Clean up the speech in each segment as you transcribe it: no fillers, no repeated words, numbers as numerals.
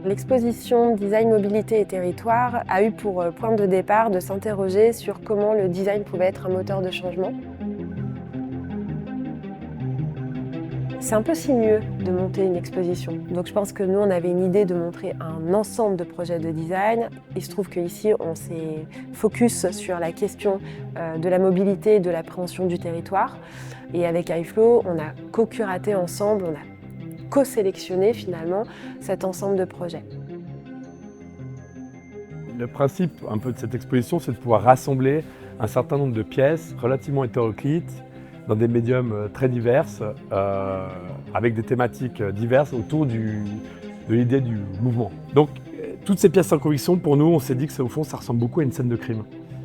L'exposition Design, Mobilité et Territoire a eu pour point de départ de s'interroger sur comment le design pouvait être un moteur de changement. C'est un peu sinueux de monter une exposition. Donc je pense que nous, on avait une idée de montrer un ensemble de projets de design. Il se trouve qu'ici, on s'est focus sur la question de la mobilité et de l'appréhension du territoire. Et avec iFlow, on a co-curaté ensemble, on a co-sélectionné finalement cet ensemble de projets. Le principe un peu de cette exposition, c'est de pouvoir rassembler un certain nombre de pièces relativement hétéroclites dans des médiums très divers, avec des thématiques diverses autour de l'idée du mouvement. Donc, toutes ces pièces sans conviction, pour nous, on s'est dit que au fond, ça ressemble beaucoup à une scène de crime,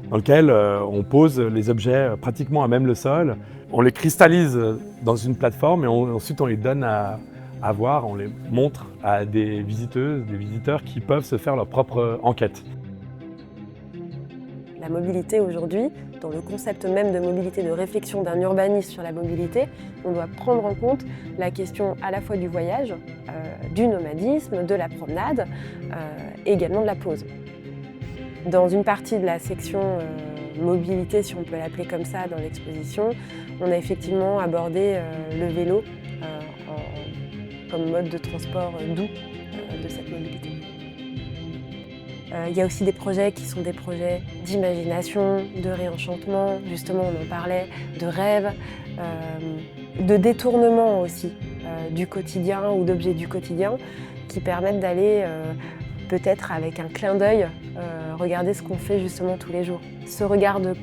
dans laquelle on pose les objets pratiquement à même le sol, on les cristallise dans une plateforme et ensuite on les donne à voir, on les montre à des visiteuses, des visiteurs qui peuvent se faire leur propre enquête. La mobilité aujourd'hui, dans le concept même de mobilité, de réflexion d'un urbanisme sur la mobilité, on doit prendre en compte la question à la fois du voyage, du nomadisme, de la promenade et également de la pause. Dans une partie de la section mobilité, si on peut l'appeler comme ça, dans l'exposition, on a effectivement abordé le vélo comme mode de transport doux de cette mobilité. Il y a aussi des projets qui sont des projets d'imagination, de réenchantement, justement on en parlait, de rêve, de détournement aussi du quotidien ou d'objets du quotidien qui permettent d'aller peut-être avec un clin d'œil regarder ce qu'on fait justement tous les jours. Ce regard de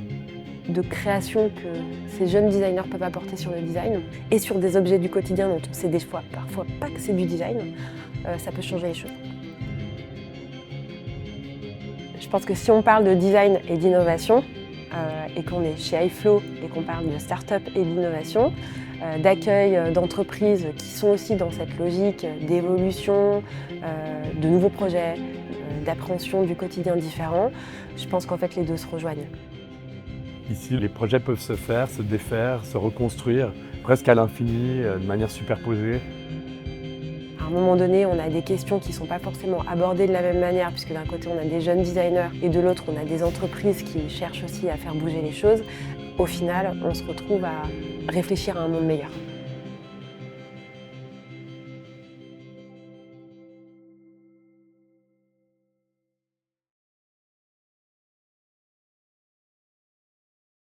création que ces jeunes designers peuvent apporter sur le design et sur des objets du quotidien dont on sait des fois parfois pas que c'est du design, ça peut changer les choses. Je pense que si on parle de design et d'innovation, et qu'on est chez iFlow et qu'on parle de start-up et d'innovation, d'accueil d'entreprises qui sont aussi dans cette logique d'évolution, de nouveaux projets, d'appréhension du quotidien différent, je pense qu'en fait les deux se rejoignent. Ici, les projets peuvent se faire, se défaire, se reconstruire, presque à l'infini, de manière superposée. À un moment donné, on a des questions qui ne sont pas forcément abordées de la même manière, puisque d'un côté, on a des jeunes designers et de l'autre, on a des entreprises qui cherchent aussi à faire bouger les choses. Au final, on se retrouve à réfléchir à un monde meilleur.